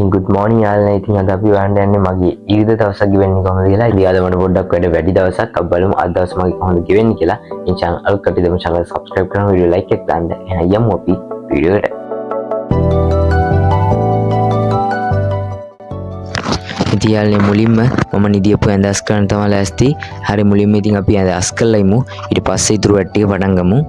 ඉතින් good morning යාළුවනේ. ඉතින් අද අපි හොයන්න යන්නේ මගේ ඊරිද දවසක් ගෙවෙන්නේ කොහොමද කියලා. ඉතින් අද මට පොඩ්ඩක් වැඩි දවසක් අපි බලමු අද දවස් මගේ කොහොමද ගෙවෙන්නේ කියලා. මේ channel එකට දෙමු channel subscribe කරන වීඩියෝ like එකක් දාන්න. එහෙනම් යමු අපි වීඩියෝ එකට. ඉතින් යාළුවනේ මුලින්ම මම නිදියපු ඇඳ අස් කරන්න තමයි ලෑස්ති. හරි මුලින්ම ඉතින් අපි ඇඳ අස් කරලා ඉමු. ඊට පස්සේ ඊටු වැඩ ටික පටන් ගමු.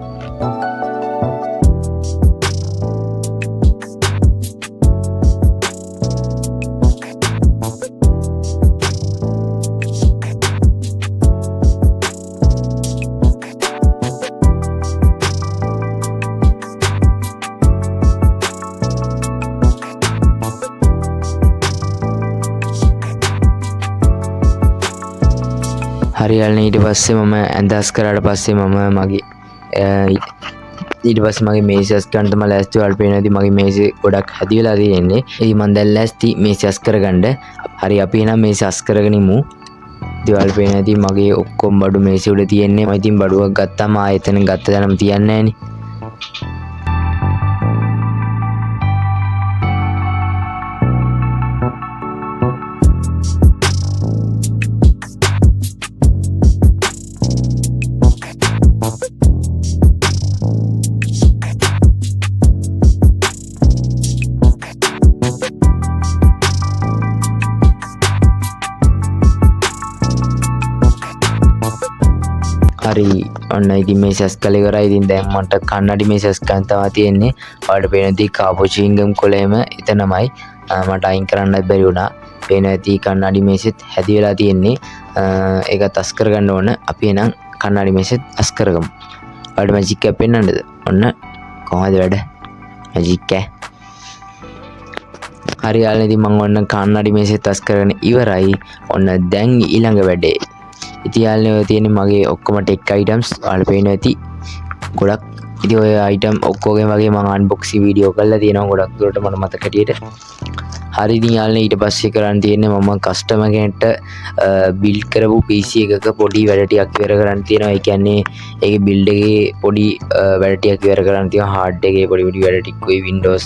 හරි යාළුවනේ ඊට පස්සේ මම ඇඳ අස් කරාට පස්සේ මම මගේ ඊට පස්සේ මගේ මේසය අස් කරන්න තමයි ලෑස්ති. ඔයාලට පේනවාදී මගේ මේසය ගොඩක් හැදි වෙලා තියෙන්නේ. ඉතින් මම දැන් ලෑස්ති මේසය අස් කරගන්න. හරි අපි එහෙනම් මේසය අස් කරගෙන ඉමු. ඉතින් ඔයාලට පේනවාදී මගේ ඔක්කොම බඩු මේසෙ උඩ තියෙන්නේ. මම ඉතින් බඩුවක් ගත්තාම ආයෙතන ගත්ත දැනම තියන්නේ නැහනේ. හරි ඔන්න ඉතින් මේ සස් කළ ඉවරයි. ඉතින් දැන් මට කන්නඩි මේ සස් ගන්න තමයි තියෙන්නේ. ඔයාලට පේනදී කාපු චිංගම් කොලේම එතනමයි මට අයින් කරන්නත් බැරි වුණා. පේන ඇති කන්නඩි මේසෙත් හැදි වෙලා තියෙන්නේ. ඒකත් අස් කරගන්න ඕන. අපි එහෙනම් කන්නඩි මේසෙත් අස් කරගමු. ඔයාලට මැජික් එක පෙන්නන්නද? ඔන්න කොහොමද වැඩ? මැජික් එක. හරි යාළුවනේ ඉතින් මම ඔන්න කන්නඩි මේසෙත් අස් කරගෙන ඉවරයි. ඔන්න දැන් ඊළඟ වැඩේ. ඉතින් යාළුවනේ ඔය තියෙන්නේ මගේ ඔක්කොම ටෙක් අයිටම්ස්. ඔයාලට පේනවා ඇති ගොඩක්. ඉතින් ඔය අයිටම් ඔක්කොගෙම වගේ මම අන්බොක්සින් වීඩියෝ කරලා තියෙනවා ගොඩක් දුරට මට මතක හැටියට. හරි ඉතින් යාළුවනේ ඊට පස්සේ කරන්න තියෙන්නේ මම කස්ටමර් කෙනෙක්ට බිල්ඩ් කරපු PC එකක පොඩි වැඩ ටිකක් ඉවර කරන්න තියෙනවා. ඒ කියන්නේ ඒකේ බිල්ඩ් එකේ පොඩි වැඩ ටිකක් ඉවර කරන්න තියෙනවා. හાર્ඩ් එකේ පොඩි වැඩ ටිකකුයි Windows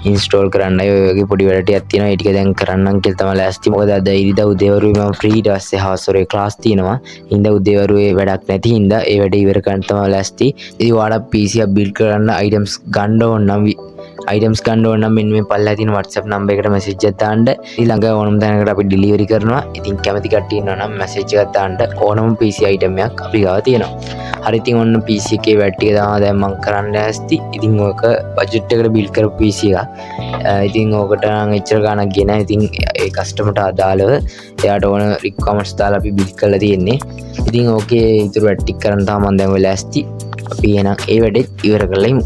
ඉන්ස්ටෝල් කරන්නයි ඔය වගේ පොඩි වැඩ ටිකක් තියෙනවා. ඒ ටික දැන් කරන්නම් කියලා තමයි ලෑස්ති. මොකද අද ඉරිදා උදේවරුේ මම ෆ්‍රී. ඊට පස්සේ හවස් වරුවේ ක්ලාස් තියෙනවා. හින්දා උදේවරුේ වැඩක් නැති හින්දා ඒ වැඩේ ඉවර කරන්න තමයි ලෑස්ති. ඉතින් ඔයාලා PC එක බිල්ඩ් කරන්න අයිටම්ස් ගන්න ඕන නම් මෙන්න මේ පල්ලෙහා තියෙන WhatsApp නම්බර් එකට මැසේජ් එකක් දාන්න. ඊළඟ ඕනම තැනකට අපි ඩෙලිවරි කරනවා. ඉතින් කැමති කට්ටිය ඉන්නවා නම් මැසේජ් එකක් දාන්න. ඕනම PC අයිටම් එකක් අපි ගාව තියෙනවා. හරි ඉතින් ඔන්න PC එකේ වැඩ ටික තමයි දැන් මම කරන්න ලෑස්ති. ඉතින් ඔක බජට් එකට බිල්ඩ් කරපු PC එකක්. ඉතින් ඕකට නම් එච්චර ගාණක් ගෙන. ඉතින් ඒ කස්ටමර්ට අදාළව එයාට ඕන රික්වයර්මන්ට්ස් දාලා අපි බිල්ඩ් කරලා තියෙන්නේ. ඉතින් ඕකේ ඊටු වැඩ ටික කරන්න තමයි මම දැන් ඔය ලෑස්ති. අපි එහෙනම් ඒ වැඩේ ඉවර කරලා ඉමු.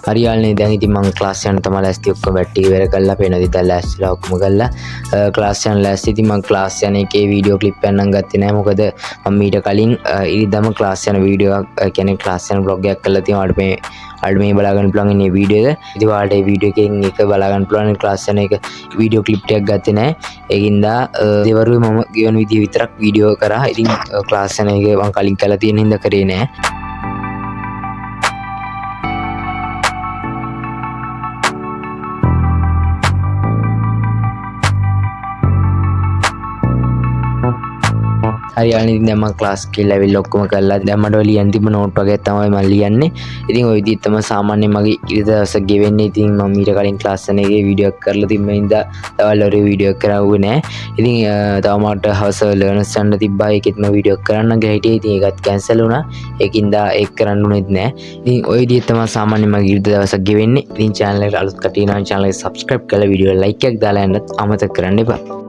හරි යාළුවනේ දැන් ඉතින් මම ක්ලාස් යන තමයි ලෑස්ති. ඔක්කොම වැඩ ටික ඉවර කරලා පේනදී දැන් ලෑස්තිලා ඔක්කොම කරලා ක්ලාස් යන ලෑස්ති. ඉතින් මම ක්ලාස් යන එකේ වීඩියෝ ක්ලිප් එකක් නම් ගත්තේ නැහැ. මොකද මම ඊට කලින් ඉරිදම ක්ලාස් යන වීඩියෝ එකක් කියන්නේ ක්ලාස් යන vlog එකක් කරලා තියෙනවා. ඔයාලට මේ බලා ගන්න පුළුවන් ඉන්නේ වීඩියෝ එක. ඉතින් ඔයාලට මේ වීඩියෝ එකෙන් එක බලා ගන්න පුළුවන් ක්ලාස් යන එක වීඩියෝ ක්ලිප් එකක් ගත්තේ නැහැ. ඒකින්දා දෙවරුවේ මම ගෙවන විදිය විතරක් වීඩියෝ කරා. ඉතින් ක්ලාස් යන එක මම කලින් කරලා තියෙන හින්දා කරේ නැහැ. හරි යාළුවනේ ඉතින් දැන් මම ක්ලාස් කියලා ඇවිල්ලා ඔක්කොම කරලා දැන් මට ඔය ලියන්න තිබ්බ නෝට් වගේ තමයි මම ලියන්නේ. ඉතින් ඔය විදිහට තමයි සාමාන්‍යයෙන් මගේ ඉරිදා දවස ගෙවෙන්නේ. ඉතින් මම ඊට කලින් ක්ලාස් එකේ වීඩියෝ එකක් කරලා තිබ්බ හින්දා දවල් වල වීඩියෝ එක කරවුවේ නෑ. ඉතින් තව මට හවස ලර්නර්ස් යන්න තිබ්බා. ඒකෙත් මම වීඩියෝ එක කරන්න ගියා හිටියේ. ඉතින් ඒකත් කැන්සල් වුණා. ඒකින්දා ඒක කරන්න උනේත් නෑ. ඉතින් ඔය විදිහට තමයි සාමාන්‍යයෙන් මගේ ඉරිදා දවසක් ගෙවෙන්නේ. ඉතින් channel එකට අලුත් කට්ටිය නම් channel එක subscribe කරලා වීඩියෝ එක like එකක් දාලා යන්නත් අමතක කරන්න එපා.